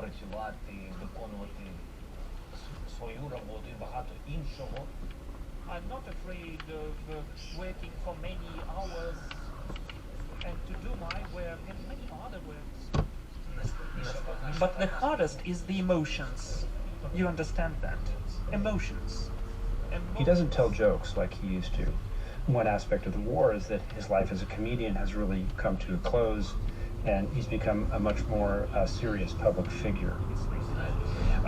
працювати, виконувати свою роботу і багато іншого. I'm not afraid of working for many hours and to do my work and many other works. But the hardest is the emotions. You understand that? Emotions. He doesn't tell jokes like he used to. One aspect of the war is that his life as a comedian has really come to a close, and he's become a much more serious public figure.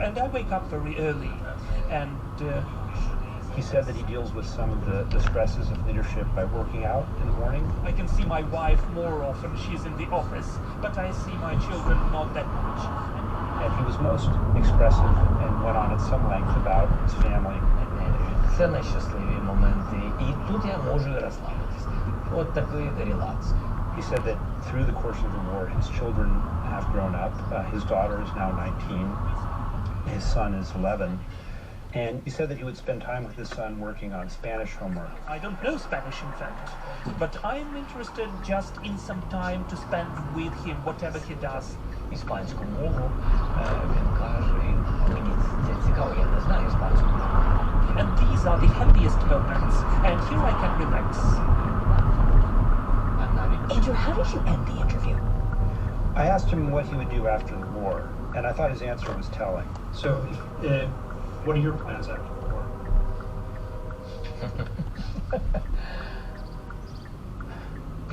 And I wake up very early, and he said that he deals with some of the stresses of leadership by working out in the morning. I can see my wife more often. She's in the office, but I see my children not that much. And he was most expressive and went on at some length about his family. Це найщасливі моменти, і тут я можу розслабитися. От такий релакс. He said that through the course of the war, his children have grown up. His daughter is now 19. His son is 11. And he said that he would spend time with his son working on Spanish homework. I don't know Spanish, in fact, but I'm interested just in some time to spend with him, whatever he does. Іспанську мову, він каже, мені це цікаво, я не знаю іспанську мову. And these are the happiest moments, and here I can relax. Andrew, how did you end the interview? I asked him what he would do after the war, and I thought his answer was telling. So, what are your plans after the war?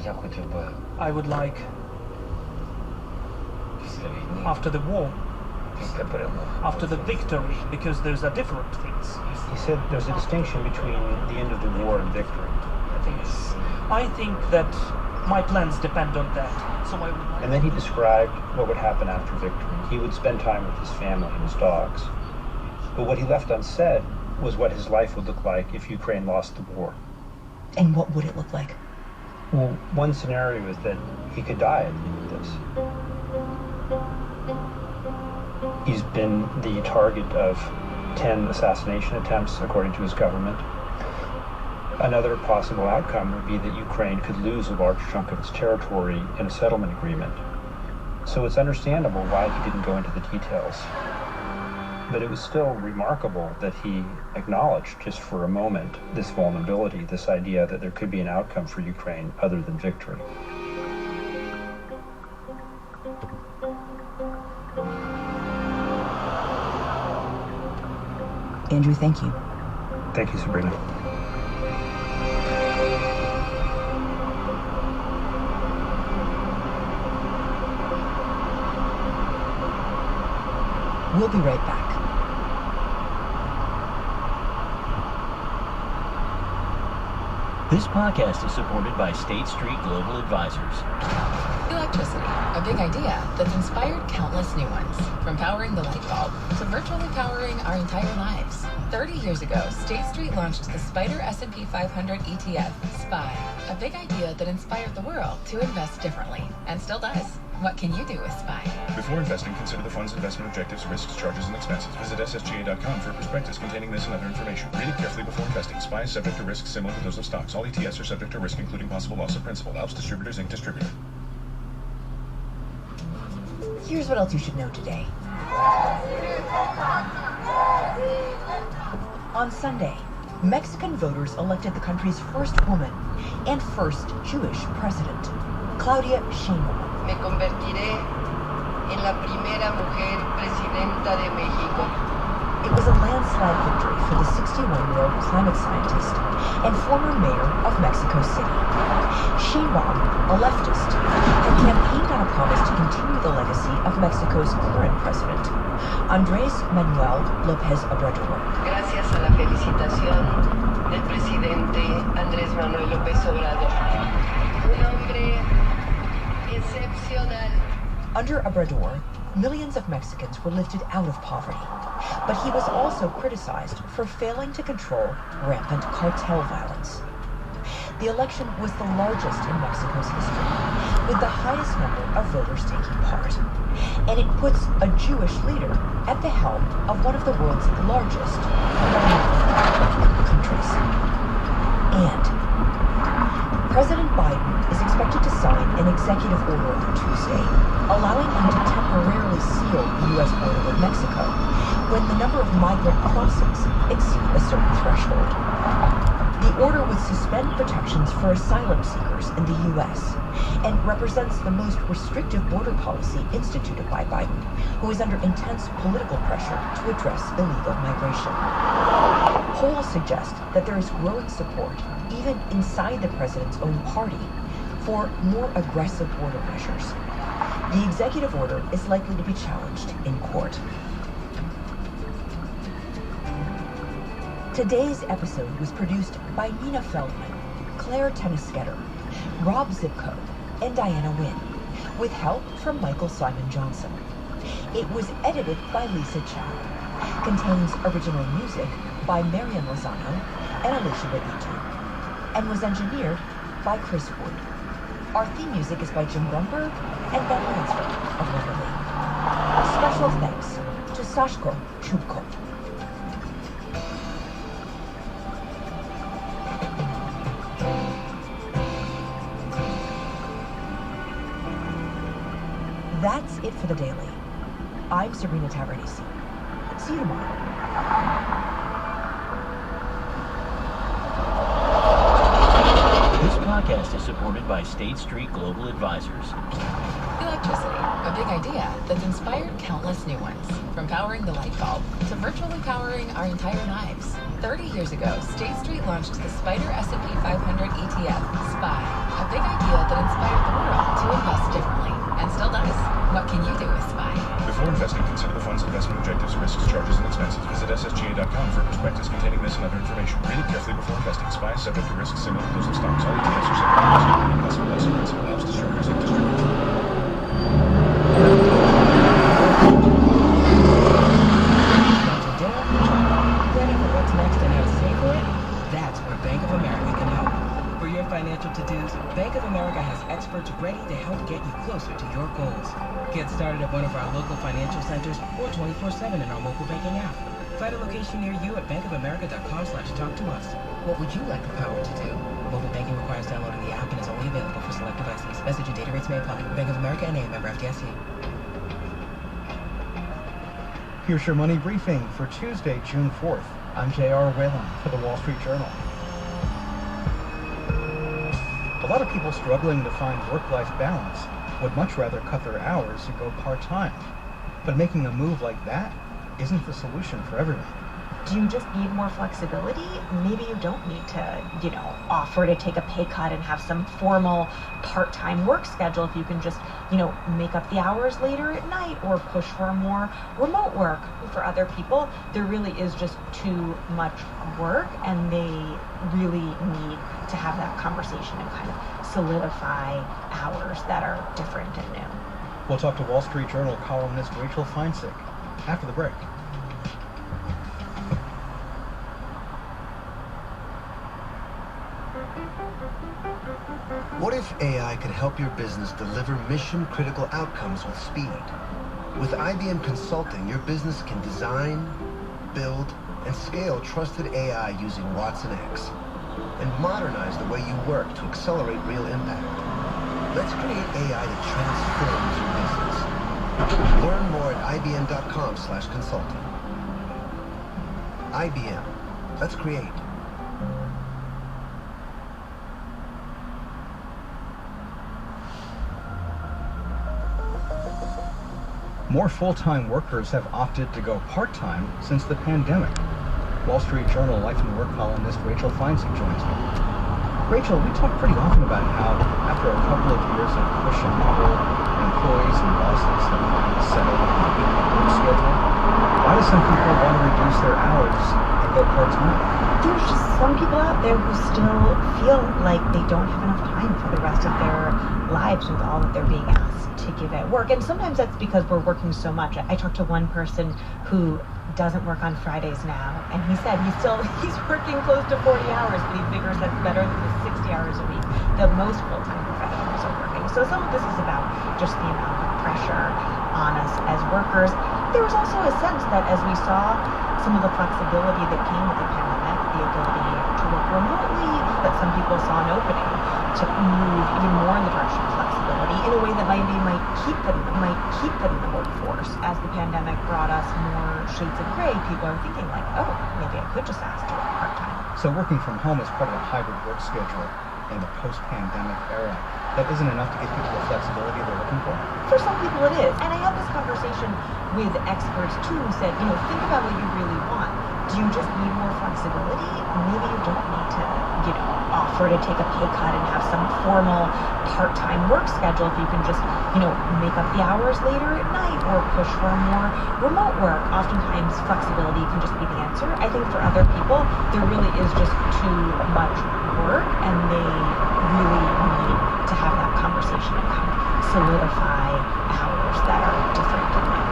Я хотів би I would like, після війни, after the war, після перемоги. after the victory, because those are different things. He said there's a distinction between the end of the war and victory. I think that my plans depend on that. So I would like. And then he described what would happen after victory. He would spend time with his family and his dogs. But what he left unsaid was what his life would look like if Ukraine lost the war. And what would it look like? Well, one scenario is that he could die at the end of this. He's been the target of 10 assassination attempts, according to his government. Another possible outcome would be that Ukraine could lose a large chunk of its territory in a settlement agreement. So it's understandable why he didn't go into the details. But it was still remarkable that he acknowledged, just for a moment, this vulnerability, this idea that there could be an outcome for Ukraine other than victory. Andrew, thank you. Thank you, Sabrina. We'll be right back. This podcast is supported by State Street Global Advisors. Electricity, a big idea that's inspired countless new ones. From powering the light bulb to virtually powering our entire lives. 30 years ago, State Street launched the Spider S&P 500 ETF, SPY. A big idea that inspired the world to invest differently, and still does. What can you do with SPY? Before investing, consider the fund's investment objectives, risks, charges, and expenses. Visit ssga.com for a prospectus containing this and other information. Read it carefully before investing. SPY is subject to risks similar to those of stocks. All ETFs are subject to risk, including possible loss of principal. Alps Distributors, Inc. Distributor. Here's what else you should know today. On Sunday, Mexican voters elected the country's first woman and first Jewish president, Claudia Sheinbaum. Me convertiré en la primera mujer presidenta de México. It was a landslide victory for the 61-year-old climate scientist and former mayor of Mexico City. Sheinbaum, a leftist, had campaigned on a promise to continue the legacy of Mexico's current president, Andrés Manuel López Obrador. Gracias a la felicitación del presidente Andrés Manuel López Obrador. Un hombre excepcional. Under Obrador, millions of Mexicans were lifted out of poverty, but he was also criticized for failing to control rampant cartel violence. The election was the largest in Mexico's history, with the highest number of voters taking part, and it puts a Jewish leader at the helm of one of the world's largest countries. And President Biden is expected to sign an executive order on Tuesday, allowing him to temporarily seal the U.S. border with Mexico when the number of migrant crossings exceed a certain threshold. The order would suspend protections for asylum seekers in the U.S. and represents the most restrictive border policy instituted by Biden, who is under intense political pressure to address illegal migration. Polls suggest that there is growing support, even inside the president's own party, for more aggressive border measures. The executive order is likely to be challenged in court. Today's episode was produced by Nina Feldman, Claire Tennisketter, Rob Zipko, and Diana Wynn, with help from Michael Simon Johnson. It was edited by Lisa Chow, contains original music by Marian Lozano and Alicia Itu, and was engineered by Chris Wood. Our theme music is by Jim Grunberg and Ben Lansford of Wonderly. Special thanks to Sashko Chubko. That's it for the Daily. I'm Sabrina Tavernese. See you tomorrow. This podcast is supported by State Street Global Advisors. Electricity, a big idea that's inspired countless new ones. From powering the light bulb to virtually powering our entire lives. 30 years ago, State Street launched the Spider S&P 500 ETF, SPY, a big idea that inspired the world to invest differently, and still does. What can you do with SPY? Before investing, consider the fund's investment objectives, risks, charges, and expenses. Visit ssga.com for a prospectus containing this and other information. Read it carefully before investing. SPY is subject to risks similar to those of stocks. All ETFs are subject to risk, including possible loss of principal. Helps distributors and distributors. Ready for what's next and how to save for it? That's where Bank of America can help. For your financial to-dos, Bank of America has experts ready to help get you closer to your goals. Get started at one of our local financial centers or 24/7 in our mobile banking app. Find a location near you at bankofamerica.com/talktous. What would you like the power to do? Mobile banking requires downloading the app and is only available for select devices. Message and data rates may apply. Bank of America N.A., member FDIC. Here's your money briefing for Tuesday, June 4th. I'm J.R. Whalen for the Wall Street Journal. A lot of people struggling to find work-life balance would much rather cut their hours and go part-time. But making a move like that isn't the solution for everyone. Do you just need more flexibility? Maybe you don't need to, offer to take a pay cut and have some formal part-time work schedule if you can just, make up the hours later at night or push for more remote work. For other people, there really is just too much work and they really need to have that conversation and kind of solidify hours that are different and new. We'll talk to Wall Street Journal columnist Rachel Feinsick after the break. What if AI could help your business deliver mission-critical outcomes with speed? With IBM Consulting, your business can design, build, and scale trusted AI using Watson X, and modernize the way you work to accelerate real impact. Let's create AI that transforms your business. Learn more at ibm.com/consulting. IBM. Let's create. More full-time workers have opted to go part-time since the pandemic. Wall Street Journal Life and Work columnist Rachel Feinsick joins me. Rachel, we talk pretty often about how, after a couple of years of push and pull, employees and bosses have finally settled on a good work schedule. Why do some people want to reduce their hours and go part-time? There's just some people out there who still feel like they don't have enough time for the rest of their lives with all that they're being asked to give at work. And sometimes that's because we're working so much. I talked to one person who doesn't work on Fridays now, and he said he's working close to 40 hours, but he figures that's better than the 60 hours a week that most full-time professionals are working. So some of this is about just the amount of pressure on us as workers. There was also a sense that as we saw some of the flexibility that came with the pandemic, the ability to work remotely, that some people saw an opening to move even more in the direction of flexibility in a way that maybe might keep them in the workforce. As the pandemic brought us more shades of gray, people are thinking like, oh, maybe I could just ask to work part-time. So working from home is part of a hybrid work schedule in the post-pandemic era. That isn't enough to give people the flexibility they're looking for? For some people it is. And I had this conversation with experts too who said, think about what you really want. Do you just need more flexibility? Maybe you don't need to, offer to take a pay cut and have some formal part-time work schedule if you can just, make up the hours later at night or push for more remote work. Oftentimes flexibility can just be the answer. I think for other people, there really is just too much work and they really need to have that conversation and kind of solidify hours that are different than them.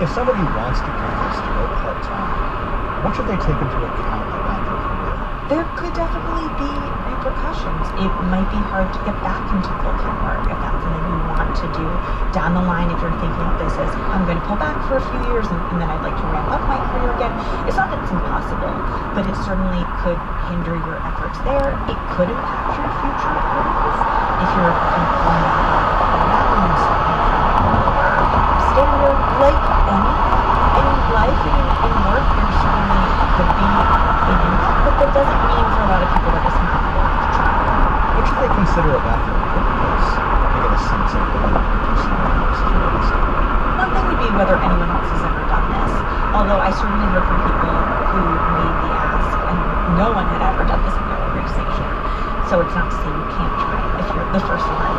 If somebody wants to do this, to go part-time, what should they take into account about their career? There could definitely be repercussions. It might be hard to get back into full-time work if that's something you want to do down the line. If you're thinking of this as, I'm going to pull back for a few years and then I'd like to ramp up my career again. It's not that it's impossible, but it certainly could hinder your efforts there. It could impact your future earnings if you're employing balance standard. Like any life in work, there certainly could be an impact, but that doesn't mean for a lot of people that it's not worth trying. What should they consider about their workplace to get a sense of whether they're producing workplace? One thing would be whether anyone else has ever done this, although I certainly heard from people who made the ask and no one had ever done this in their organization. So it's not to say you can't try it if you're the first one.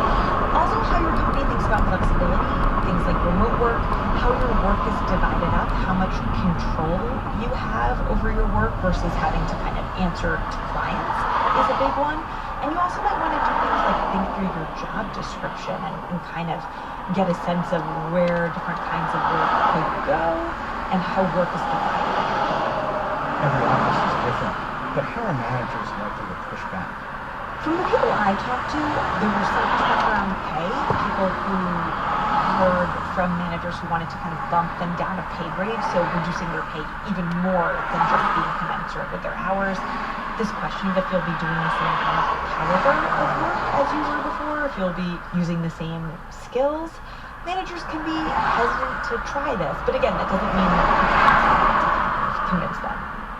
Also, how your company thinks about flexibility, things like remote work, how your work is divided up, how much control you have over your work versus having to kind of answer to clients is a big one. And you also might want to do things like think through your job description and kind of get a sense of where different kinds of work could go and how work is divided. Every office is different, but how are managers likely to push back? From the people I talked to, there was some stuff around pay, people who heard from managers who wanted to kind of bump them down a pay grade, so reducing their pay even more than just being commensurate with their hours. This question of if you'll be doing the same kind of caliber of work as you were before, if you'll be using the same skills, managers can be hesitant to try this. But again, that doesn't mean that you have to convince them.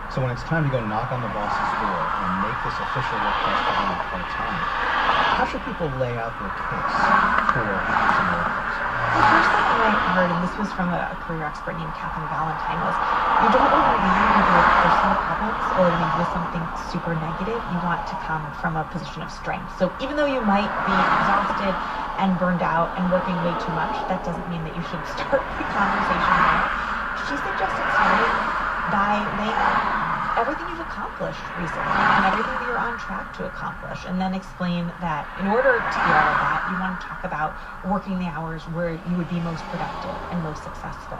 So when it's time to go knock on the boss's door and make this official request to go part-time, how should people lay out their case for increasing workers? The first thing I heard, and this was from a career expert named Catherine Valentine, was you don't want to lead with your personal problems or lead with something super negative. You want to come from a position of strength. So even though you might be exhausted and burned out and working way too much, that doesn't mean that you should start the conversation there. She suggested starting by laying out everything you've accomplished recently and everything that you're on track to accomplish, and then explain that in order to do all of that, you want to talk about working the hours where you would be most productive and most successful.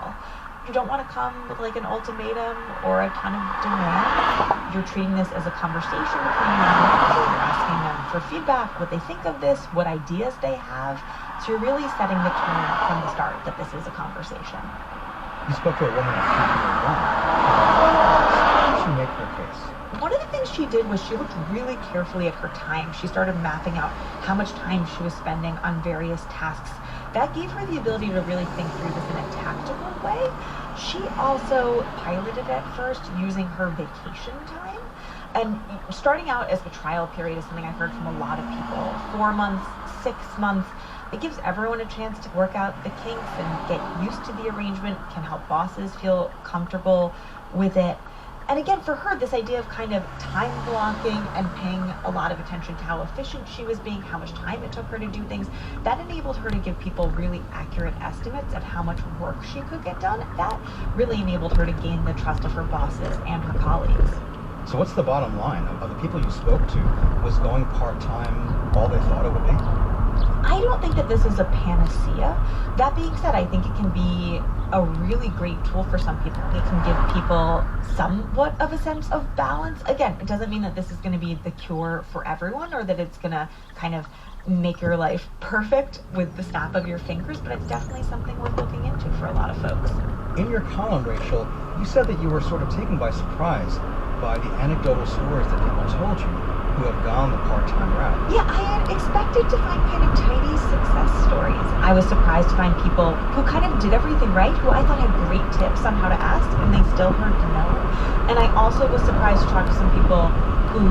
You don't want to come with like an ultimatum or a ton of demands. You're treating this as a conversation between you and your manager. You're asking them for feedback, what they think of this, what ideas they have. So you're really setting the tone from the start that this is a conversation. You spoke to a woman at Capital One. Make her case. One of the things she did was she looked really carefully at her time. She started mapping out how much time she was spending on various tasks. That gave her the ability to really think through this in a tactical way. She also piloted at first using her vacation time. And starting out as the trial period is something I've heard from a lot of people. 4 months, 6 months. It gives everyone a chance to work out the kinks and get used to the arrangement, can help bosses feel comfortable with it. And again, for her, this idea of kind of time blocking and paying a lot of attention to how efficient she was being, how much time it took her to do things, that enabled her to give people really accurate estimates of how much work she could get done. That really enabled her to gain the trust of her bosses and her colleagues. So what's the bottom line? Of the people you spoke to, was going part-time all they thought it would be? I don't think that this is a panacea. That being said, I think it can be a really great tool for some people. It can give people somewhat of a sense of balance. Again, it doesn't mean that this is going to be the cure for everyone or that it's going to kind of make your life perfect with the snap of your fingers, but it's definitely something worth looking into for a lot of folks. In your column, Rachel, you said that you were sort of taken by surprise by the anecdotal stories that people told you who have gone the part-time route. Yeah, I had expected to find kind of tiny success stories. I was surprised to find people who kind of did everything right, who I thought had great tips on how to ask, and they still heard no. And I also was surprised to talk to some people who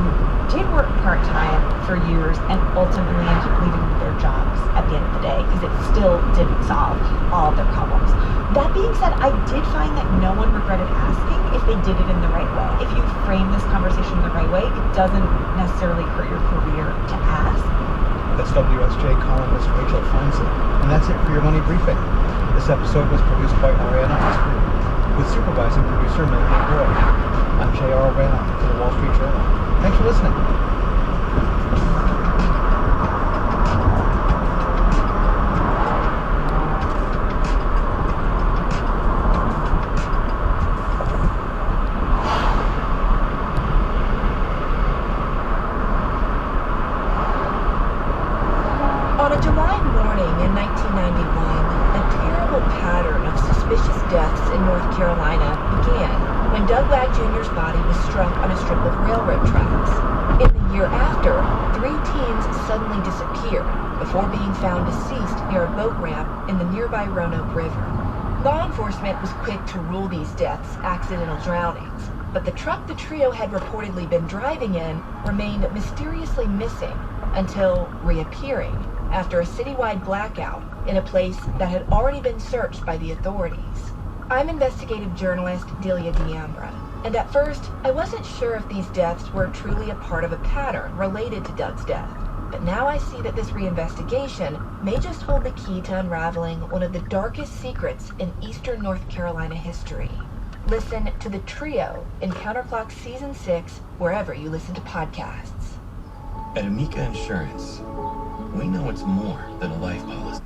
did work part-time for years and ultimately ended up leaving their jobs at the end of the day because it still didn't solve all of their problems. That being said, I did find that no one regretted asking if they did it in the right way. If you frame this conversation in the right way, it doesn't necessarily hurt your career to ask. That's WSJ columnist Rachel Feinstein. And that's it for your Money Briefing. This episode was produced by Ariana Osprey, with supervising producer Melanie Roy. I'm J.R. Whalen for the Wall Street Journal. Thanks for listening. On a July morning in 1991, a terrible pattern of suspicious deaths in North Carolina began when Doug Wag Jr.'s body was struck on a strip of railroad tracks. In the year after, 3 teens suddenly disappeared before being found deceased near a boat ramp in the nearby Roanoke River. Law enforcement was quick to rule these deaths accidental drownings, but the truck the trio had reportedly been driving in remained mysteriously missing until reappearing after a citywide blackout in a place that had already been searched by the authorities. I'm investigative journalist Delia D'Ambra, and at first I wasn't sure if these deaths were truly a part of a pattern related to Doug's death. But now I see that this reinvestigation may just hold the key to unraveling one of the darkest secrets in Eastern North Carolina history. Listen to The Trio in Counterclock Season 6 wherever you listen to podcasts. At Amica Insurance, we know it's more than a life policy.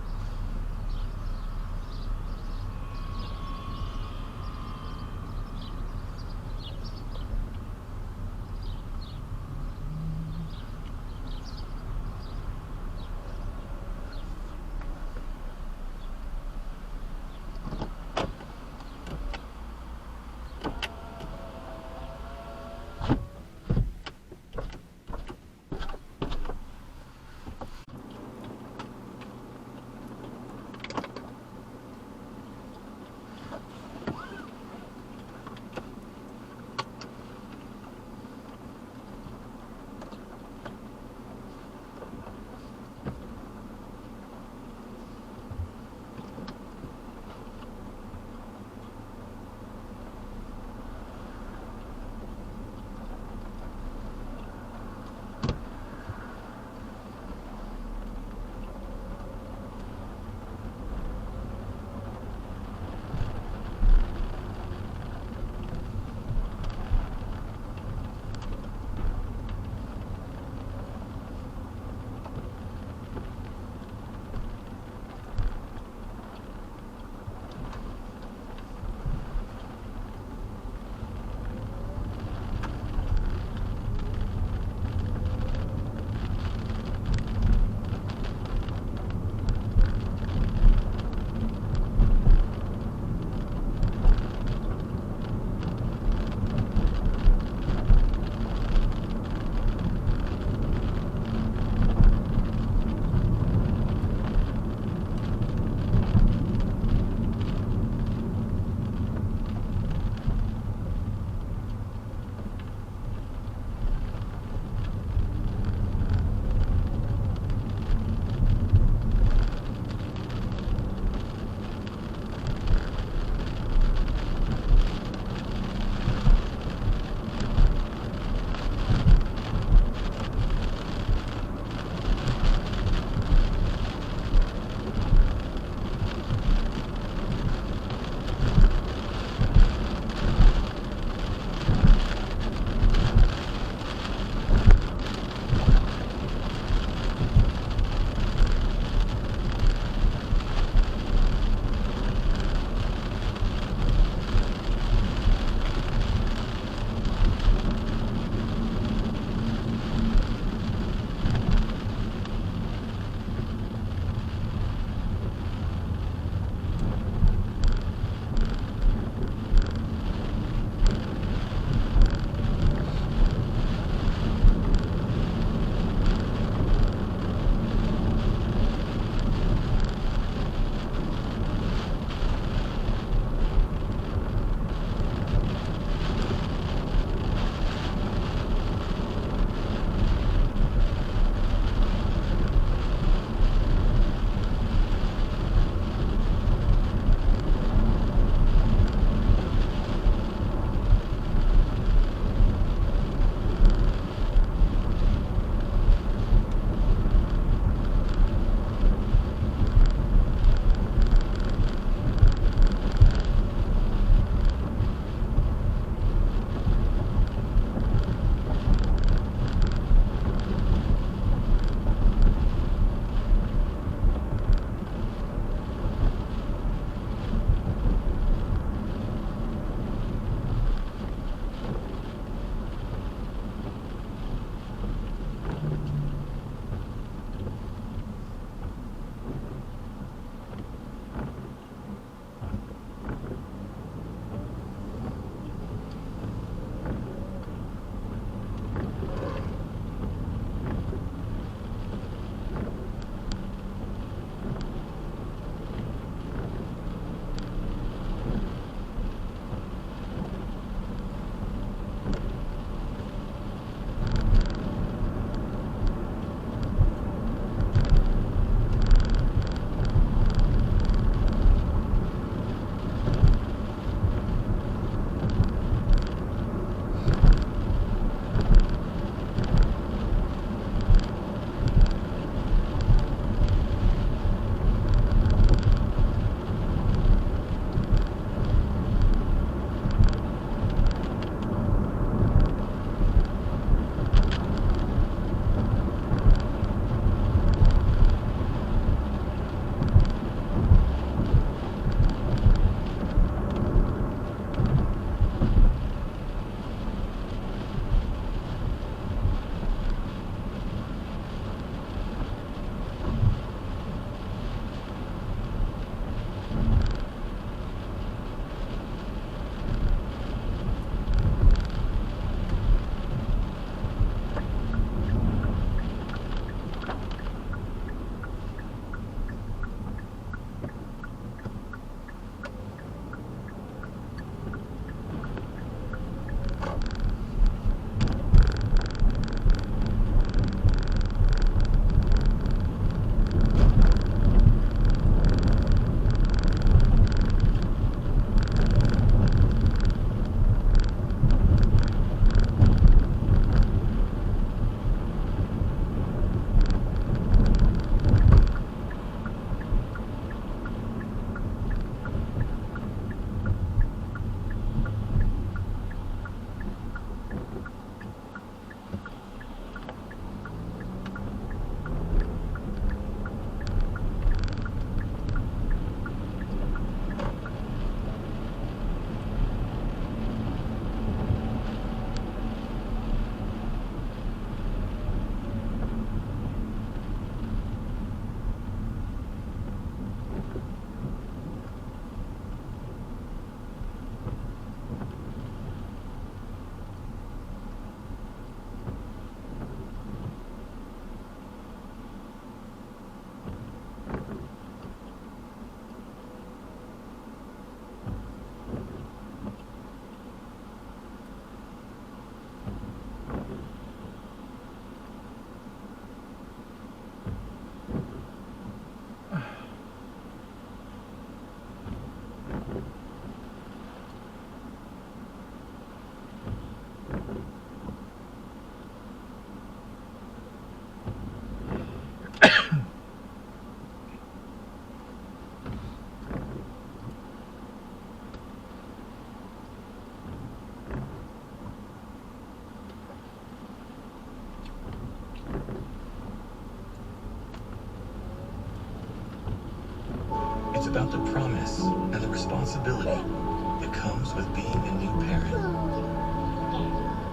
It's about the promise and the responsibility that comes with being a new parent.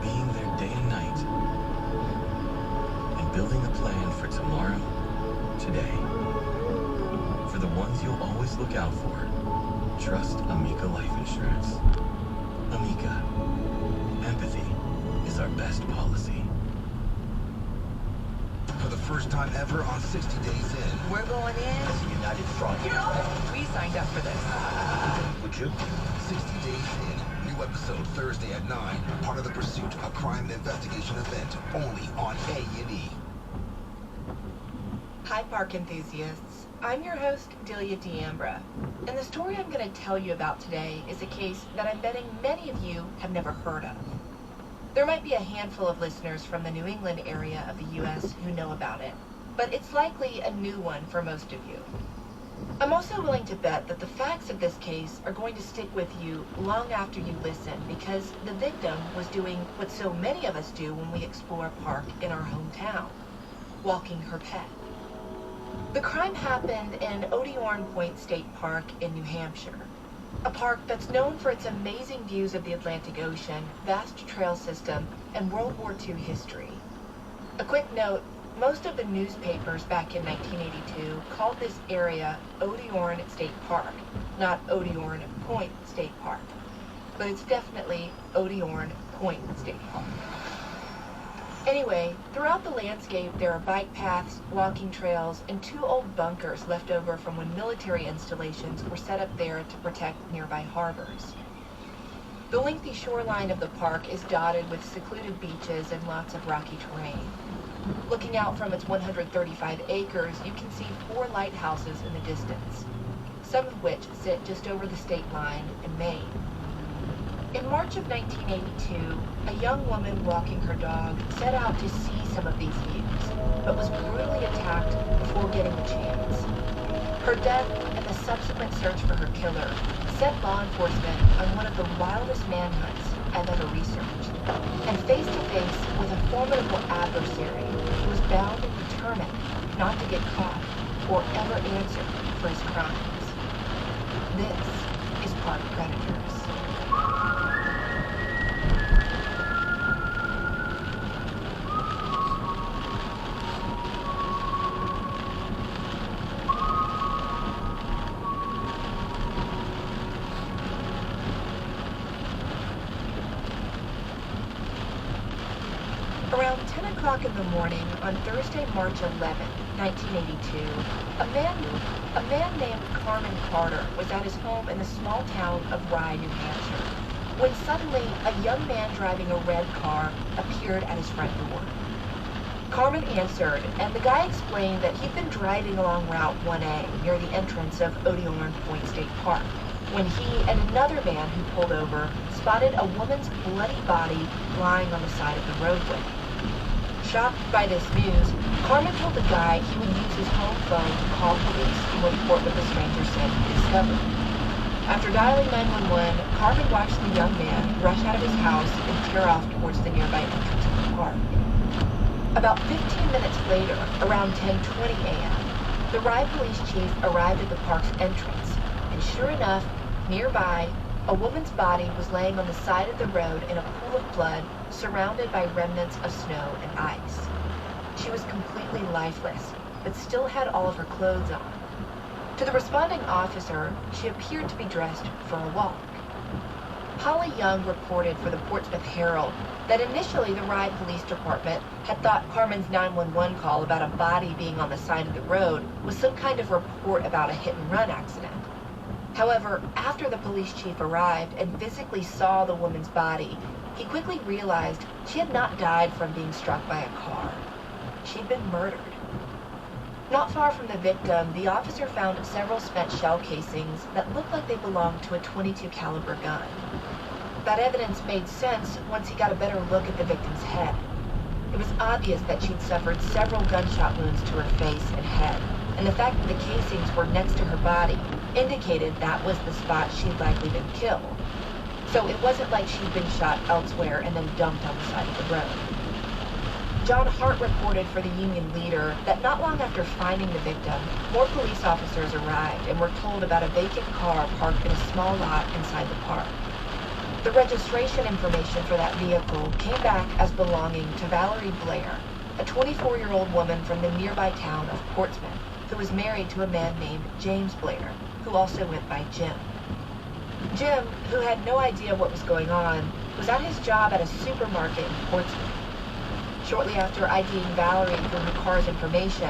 Being there day and night. And building a plan for tomorrow, today. For the ones you'll always look out for, trust Amica Life Insurance. Amica. Empathy is our best policy. For the first time ever on 60 Days In. We're going in. As a united front. We signed up for this. Would you? 60 Days In. New episode Thursday at 9. Part of The Pursuit, a crime and investigation event. Only on A&E. Hi, park enthusiasts. I'm your host, Delia D'Ambra. And the story I'm going to tell you about today is a case that I'm betting many of you have never heard of. There might be a handful of listeners from the New England area of the U.S. who know about it, but it's likely a new one for most of you. I'm also willing to bet that the facts of this case are going to stick with you long after you listen, because the victim was doing what so many of us do when we explore a park in our hometown, walking her pet. The crime happened in Odiorne State Park in New Hampshire, a park that's known for its amazing views of the Atlantic Ocean, vast trail system, and World War II history. A quick note, most of the newspapers back in 1982 called this area Odiorne State Park, not Odiorne Point State Park. But it's definitely Odiorne Point State Park. Anyway, throughout the landscape there are bike paths, walking trails, and 2 old bunkers left over from when military installations were set up there to protect nearby harbors. The lengthy shoreline of the park is dotted with secluded beaches and lots of rocky terrain. Looking out from its 135 acres, you can see 4 lighthouses in the distance, some of which sit just over the state line in Maine. In March of 1982, a young woman walking her dog set out to see some of these views, but was brutally attacked before getting the chance. Her death and the subsequent search for her killer set law enforcement on one of the wildest manhunts I've ever researched, and face to face with a formidable adversary who was bound and determined not to get caught or ever answer for his crimes. This is Park Predators. Around 10 o'clock in the morning on Thursday, March 11, 1982, a man named Carmen Carter was at his home in the small town of Rye, New Hampshire, when suddenly a young man driving a red car appeared at his front door. Carmen answered, and the guy explained that he'd been driving along Route 1A near the entrance of Odiorne Point State Park, when he and another man who pulled over spotted a woman's bloody body lying on the side of the roadway. Shocked by this news, Carmen told the guy he would use his home phone to call police and report what the stranger said he discovered. After dialing 911, Carmen watched the young man rush out of his house and tear off towards the nearby entrance of the park. About 15 minutes later, around 10:20 a.m., the Rye police chief arrived at the park's entrance, and sure enough, nearby, a woman's body was laying on the side of the road in a pool of blood, surrounded by remnants of snow and ice. She was completely lifeless, but still had all of her clothes on. To the responding officer, she appeared to be dressed for a walk. Holly Young reported for the Portsmouth Herald that initially the Rye Police Department had thought Carmen's 911 call about a body being on the side of the road was some kind of report about a hit-and-run accident. However, after the police chief arrived and physically saw the woman's body, he quickly realized she had not died from being struck by a car. She'd been murdered. Not far from the victim, the officer found several spent shell casings that looked like they belonged to a .22 caliber gun. That evidence made sense once he got a better look at the victim's head. It was obvious that she'd suffered several gunshot wounds to her face and head, and the fact that the casings were next to her body indicated that was the spot she'd likely been killed. So it wasn't like she'd been shot elsewhere and then dumped on the side of the road. John Hart reported for the Union Leader that not long after finding the victim, more police officers arrived and were told about a vacant car parked in a small lot inside the park. The registration information for that vehicle came back as belonging to Valerie Blair, a 24-year-old woman from the nearby town of Portsmouth, who was married to a man named James Blair, who also went by Jim. Jim, who had no idea what was going on, was at his job at a supermarket in Portsmouth. Shortly after IDing Valerie through her car's information,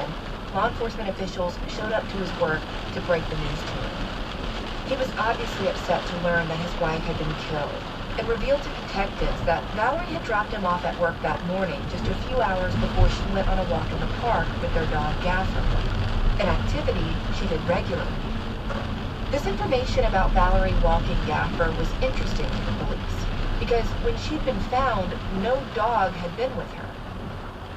law enforcement officials showed up to his work to break the news to him. He was obviously upset to learn that his wife had been killed, and revealed to detectives that Valerie had dropped him off at work that morning just a few hours before she went on a walk in the park with their dog Gaffer, an activity she did regularly. This information about Valerie walking Gaffer was interesting to the police, because when she'd been found, no dog had been with her.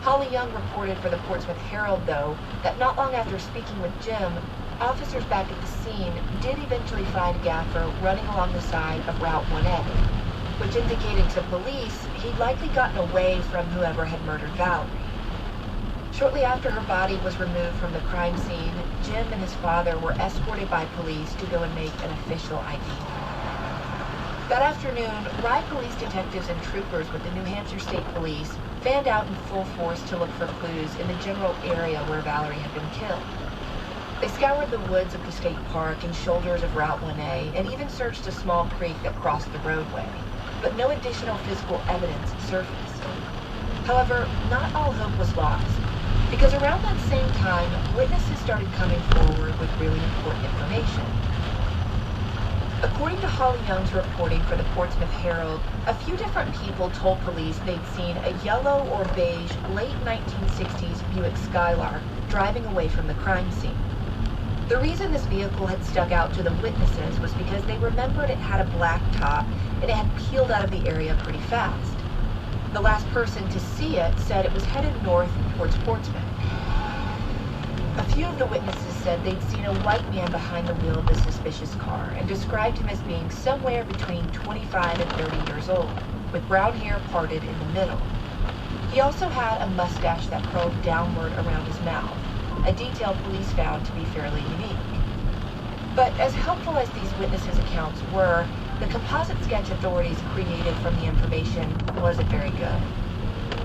Holly Young reported for the Portsmouth Herald, though, that not long after speaking with Jim, officers back at the scene did eventually find Gaffer running along the side of Route 1A, which indicated to police he'd likely gotten away from whoever had murdered Valerie. Shortly after her body was removed from the crime scene, Jim and his father were escorted by police to go and make an official ID. That afternoon, Rye police detectives and troopers with the New Hampshire State Police fanned out in full force to look for clues in the general area where Valerie had been killed. They scoured the woods of the state park and shoulders of Route 1A and even searched a small creek that crossed the roadway, but no additional physical evidence surfaced. However, not all hope was lost, because around that same time, witnesses started coming forward with really important information. According to Holly Young's reporting for the Portsmouth Herald, a few different people told police they'd seen a yellow or beige late 1960s Buick Skylark driving away from the crime scene. The reason this vehicle had stuck out to the witnesses was because they remembered it had a black top and it had peeled out of the area pretty fast. The last person to see it said it was headed north towards Portsmouth. A few of the witnesses said they'd seen a white man behind the wheel of the suspicious car and described him as being somewhere between 25 and 30 years old, with brown hair parted in the middle. He also had a mustache that curled downward around his mouth, a detail police found to be fairly unique. But as helpful as these witnesses' accounts were, the composite sketch authorities created from the information wasn't very good.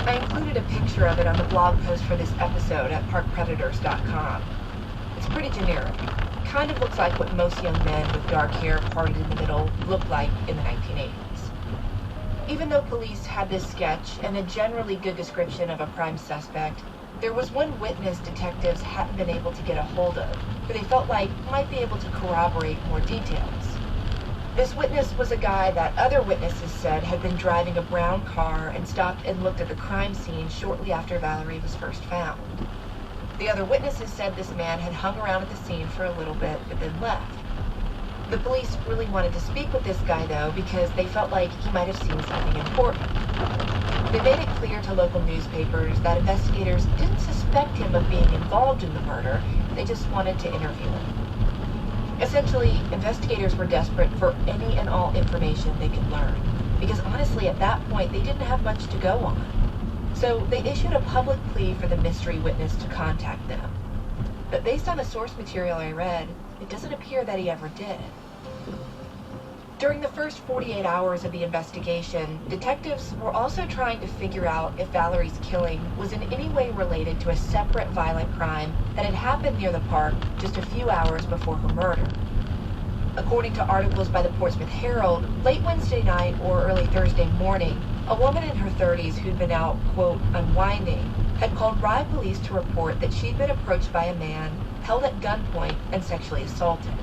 I included a picture of it on the blog post for this episode at parkpredators.com. It's pretty generic. Kind of looks like what most young men with dark hair parted in the middle looked like in the 1980s. Even though police had this sketch and a generally good description of a prime suspect, there was one witness detectives hadn't been able to get a hold of, who they felt like might be able to corroborate more details. This witness was a guy that other witnesses said had been driving a brown car and stopped and looked at the crime scene shortly after Valerie was first found. The other witnesses said this man had hung around at the scene for a little bit but then left. The police really wanted to speak with this guy, though, because they felt like he might have seen something important. They made it clear to local newspapers that investigators didn't suspect him of being involved in the murder, they just wanted to interview him. Essentially, investigators were desperate for any and all information they could learn, because honestly, at that point, they didn't have much to go on. So they issued a public plea for the mystery witness to contact them. But based on the source material I read, it doesn't appear that he ever did. During the first 48 hours of the investigation, detectives were also trying to figure out if Valerie's killing was in any way related to a separate violent crime that had happened near the park just a few hours before her murder. According to articles by the Portsmouth Herald, late Wednesday night or early Thursday morning, a woman in her 30s who'd been out, quote, unwinding, had called Rye police to report that she'd been approached by a man, held at gunpoint, and sexually assaulted.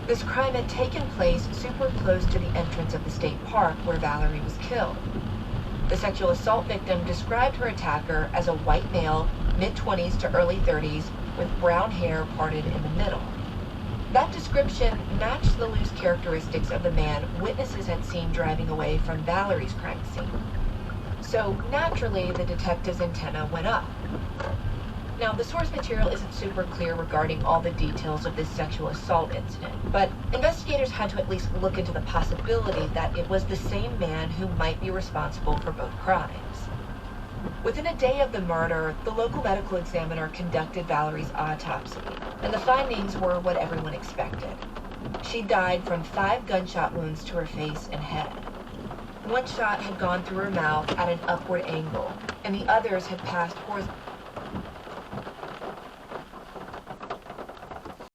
This crime had taken place super close to the entrance of the state park where Valerie was killed. The sexual assault victim described her attacker as a white male, mid-20s to early 30s, with brown hair parted in the middle. That description matched the loose characteristics of the man witnesses had seen driving away from Valerie's crime scene. So naturally, the detective's antenna went up. Now, the source material isn't super clear regarding all the details of this sexual assault incident, but investigators had to at least look into the possibility that it was the same man who might be responsible for both crimes. Within a day of the murder, the local medical examiner conducted Valerie's autopsy, and the findings were what everyone expected. She died from 5 gunshot wounds to her face and head. One shot had gone through her mouth at an upward angle, and the others had passed horizontally.